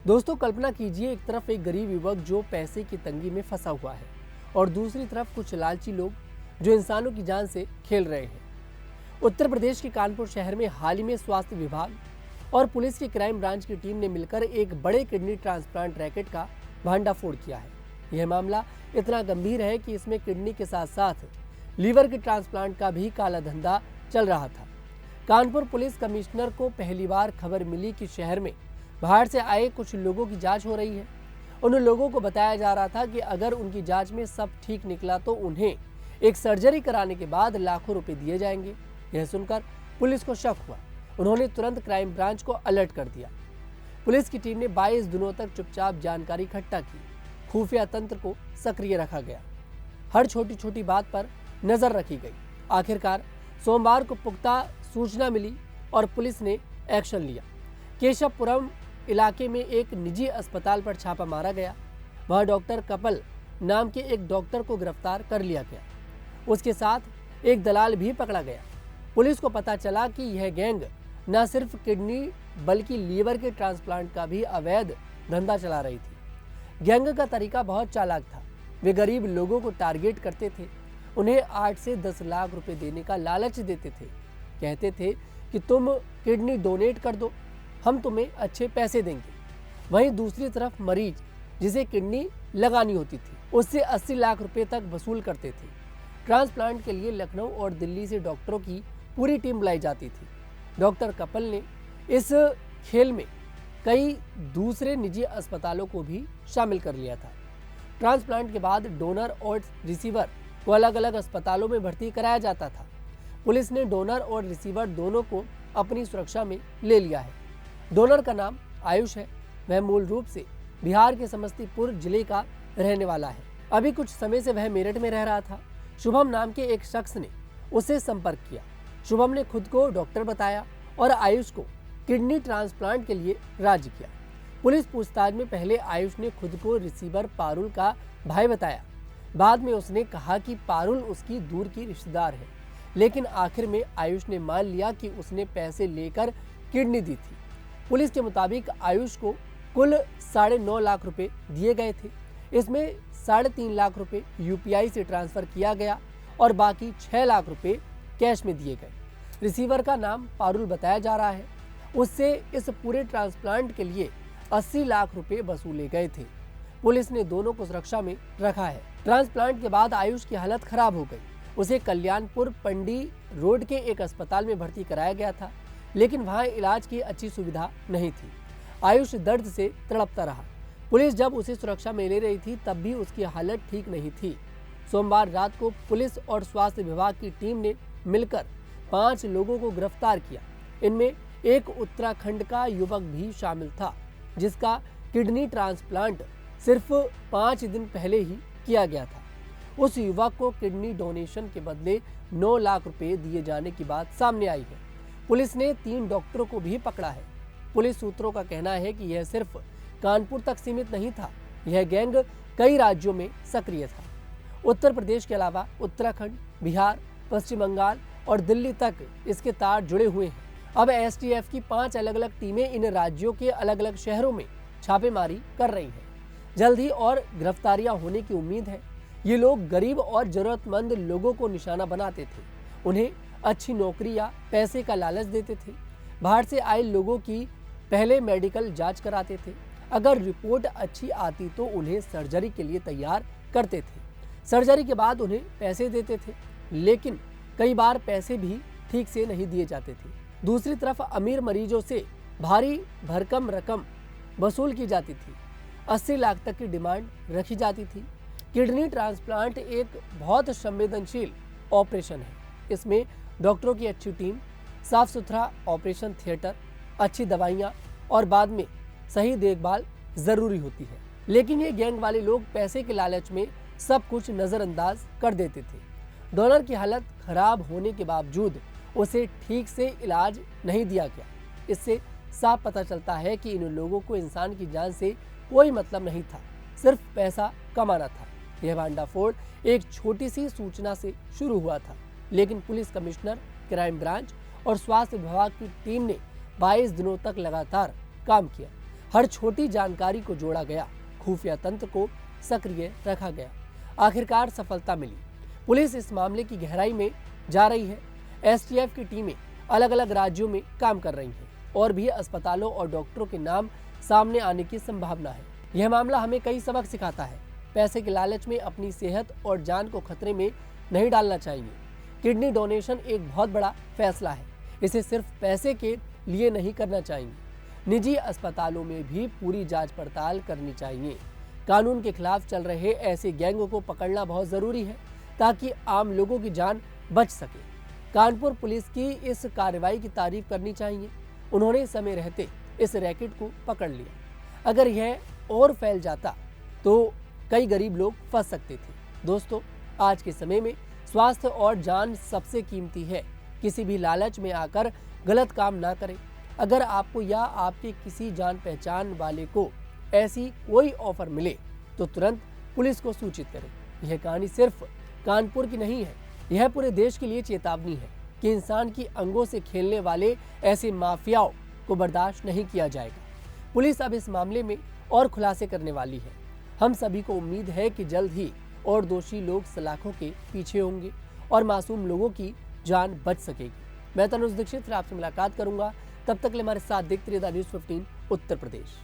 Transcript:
दोस्तों कल्पना कीजिए, एक तरफ एक गरीब युवक जो पैसे की तंगी में फंसा हुआ है और दूसरी तरफ कुछ लालची लोग जो इंसानों की जान से खेल रहे हैं। उत्तर प्रदेश के कानपुर शहर में हाल ही में स्वास्थ्य विभाग और पुलिस की क्राइम ब्रांच की टीम ने मिलकर एक बड़े किडनी ट्रांसप्लांट रैकेट का भंडाफोड़ किया है। यह मामला इतना गंभीर है कि इसमें किडनी के साथ साथ लीवर के ट्रांसप्लांट का भी काला धंधा चल रहा था। कानपुर पुलिस कमिश्नर को पहली बार खबर मिली कि शहर में बाहर से आए कुछ लोगों की जांच हो रही है। उन लोगों को बताया जा रहा था कि अगर उनकी जांच में सब ठीक निकला तो उन्हें एक सर्जरी कराने के बाद लाखों रुपए दिए जाएंगे। यह सुनकर पुलिस को शक हुआ। उन्होंने तुरंत क्राइम ब्रांच को अलर्ट कर दिया। पुलिस की टीम ने 22 दिनों तक चुपचाप जानकारी इकट्ठा की। खुफिया तंत्र को सक्रिय रखा गया। हर छोटी छोटी बात पर नजर रखी गई। आखिरकार सोमवार को पुख्ता सूचना मिली और पुलिस ने एक्शन लिया। केशवपुरम इलाके में एक निजी अस्पताल पर छापा मारा गया। वहां डॉक्टर कपल नाम के एक डॉक्टर को गिरफ्तार कर लिया गया। उसके साथ एक दलाल भी पकड़ा गया। पुलिस को पता चला कि यह गैंग न सिर्फ किडनी बल्कि लीवर के ट्रांसप्लांट का भी अवैध धंधा चला रही थी। गैंग का तरीका बहुत चालाक था। वे गरीब लोगों को टारगेट करते थे, उन्हें 8 से 10 लाख रुपए देने का लालच देते थे। कहते थे कि तुम किडनी डोनेट कर दो, हम तुम्हें अच्छे पैसे देंगे। वहीं दूसरी तरफ मरीज जिसे किडनी लगानी होती थी उससे 80 लाख रुपए तक वसूल करते थे। ट्रांसप्लांट के लिए लखनऊ और दिल्ली से डॉक्टरों की पूरी टीम बुलाई जाती थी। डॉक्टर कपल ने इस खेल में कई दूसरे निजी अस्पतालों को भी शामिल कर लिया था। ट्रांसप्लांट के बाद डोनर और रिसीवर को अलग अलग अस्पतालों में भर्ती कराया जाता था। पुलिस ने डोनर और रिसीवर दोनों को अपनी सुरक्षा में ले लिया है। डोनर का नाम आयुष है। वह मूल रूप से बिहार के समस्तीपुर जिले का रहने वाला है। अभी कुछ समय से वह मेरठ में रह रहा था। शुभम नाम के एक शख्स ने उससे संपर्क किया। शुभम ने खुद को डॉक्टर बताया और आयुष को किडनी ट्रांसप्लांट के लिए राजी किया। पुलिस पूछताछ में पहले आयुष ने खुद को रिसीवर पारुल का भाई बताया। बाद में उसने कहा कि पारुल उसकी दूर की रिश्तेदार है, लेकिन आखिर में आयुष ने मान लिया कि उसने पैसे लेकर किडनी दी थी। पुलिस के मुताबिक आयुष को कुल 9.5 लाख रुपए दिए गए थे। इसमें 3.5 लाख रुपए यूपीआई से ट्रांसफर किया गया और बाकी 6 लाख रुपए कैश में दिए गए। रिसीवर का नाम पारुल बताया जा रहा है। उससे इस पूरे ट्रांसप्लांट के लिए 80 लाख रुपए वसूले गए थे। पुलिस ने दोनों को सुरक्षा में रखा है। ट्रांसप्लांट के बाद आयुष की हालत खराब हो गई। उसे कल्याणपुर पंडी रोड के एक अस्पताल में भर्ती कराया गया था, लेकिन वहां इलाज की अच्छी सुविधा नहीं थी। आयुष दर्द से तड़पता रहा। पुलिस जब उसे सुरक्षा में ले रही थी तब भी उसकी हालत ठीक नहीं थी। सोमवार रात को पुलिस और स्वास्थ्य विभाग की टीम ने मिलकर 5 लोगों को गिरफ्तार किया। इनमें एक उत्तराखंड का युवक भी शामिल था, जिसका किडनी ट्रांसप्लांट सिर्फ 5 दिन पहले ही किया गया था। उस युवक को किडनी डोनेशन के बदले 9 लाख रुपए दिए जाने की बात सामने आई है। पुलिस ने 3 डॉक्टरों को भी पकड़ा है। पुलिस सूत्रों का कहना है कि यह सिर्फ कानपुर तक सीमित नहीं था। यह गैंग कई राज्यों में सक्रिय था। उत्तर प्रदेश के अलावा उत्तराखंड, बिहार, पश्चिम बंगाल और दिल्ली तक इसके तार जुड़े हुए हैं। अब एसटीएफ की 5 अलग अलग टीमें इन राज्यों के अलग अलग शहरों में छापेमारी कर रही हैं। जल्द ही और गिरफ्तारियां होने की उम्मीद है। ये लोग गरीब और जरूरतमंद लोगों को निशाना बनाते थे। उन्हें अच्छी नौकरी या पैसे का लालच देते थे। बाहर से आए लोगों की पहले मेडिकल जांच कराते थे। अगर रिपोर्ट अच्छी आती तो उन्हें सर्जरी के लिए तैयार करते थे। सर्जरी के बाद उन्हें पैसे देते थे, लेकिन कई बार पैसे भी ठीक से नहीं दिए जाते थे। दूसरी तरफ अमीर मरीजों से भारी भरकम रकम वसूल की जाती थी। 80 लाख तक की डिमांड रखी जाती थी। किडनी ट्रांसप्लांट एक बहुत संवेदनशील ऑपरेशन है। इसमें डॉक्टरों की अच्छी टीम, साफ सुथरा ऑपरेशन थिएटर, अच्छी दवाइयाँ और बाद में सही देखभाल जरूरी होती है। लेकिन ये गैंग वाले लोग पैसे के लालच में सब कुछ नज़रअंदाज कर देते थे। डोनर की हालत खराब होने के बावजूद उसे ठीक से इलाज नहीं दिया गया। इससे साफ पता चलता है कि इन लोगों को इंसान की जान से कोई मतलब नहीं था, सिर्फ पैसा कमाना था। यह भांडाफोड़ एक छोटी सी सूचना से शुरू हुआ था, लेकिन पुलिस कमिश्नर, क्राइम ब्रांच और स्वास्थ्य विभाग की टीम ने 22 दिनों तक लगातार काम किया। हर छोटी जानकारी को जोड़ा गया, खुफिया तंत्र को सक्रिय रखा गया। आखिरकार सफलता मिली। पुलिस इस मामले की गहराई में जा रही है। एसटीएफ की टीमें अलग अलग राज्यों में काम कर रही हैं और भी अस्पतालों और डॉक्टरों के नाम सामने आने की संभावना है। यह मामला हमें कई सबक सिखाता है। पैसे के लालच में अपनी सेहत और जान को खतरे में नहीं डालना चाहिए। किडनी डोनेशन एक बहुत बड़ा फैसला है। इसे सिर्फ पैसे के लिए नहीं करना चाहिए। निजी अस्पतालों में भी पूरी जांच पड़ताल करनी चाहिए। कानून के खिलाफ चल रहे ऐसे गैंगों को पकड़ना बहुत जरूरी है ताकि आम लोगों की जान बच सके। कानपुर पुलिस की इस कार्रवाई की तारीफ करनी चाहिए। उन्होंने समय रहते इस रैकेट को पकड़ लिया। अगर यह और फैल जाता तो कई गरीब लोग फंस सकते थे। दोस्तों, आज के समय में स्वास्थ्य और जान सबसे कीमती है। किसी भी लालच में आकर गलत काम ना करें। अगर आपको या आपके किसी जान पहचान वाले को ऐसी कोई ऑफर मिले तो तुरंत पुलिस को सूचित करें। यह कहानी सिर्फ कानपुर की नहीं है, यह पूरे देश के लिए चेतावनी है कि इंसान की अंगों से खेलने वाले ऐसे माफियाओं को बर्दाश्त नहीं किया जाएगा। पुलिस अब इस मामले में और खुलासे करने वाली है। हम सभी को उम्मीद है कि जल्द ही और दोषी लोग सलाखों के पीछे होंगे और मासूम लोगों की जान बच सकेगी। मैं तनुज दीक्षित फिर आपसे मुलाकात करूंगा। तब तक के लिए हमारे साथ देखते रहिए न्यूज़ 15 उत्तर प्रदेश।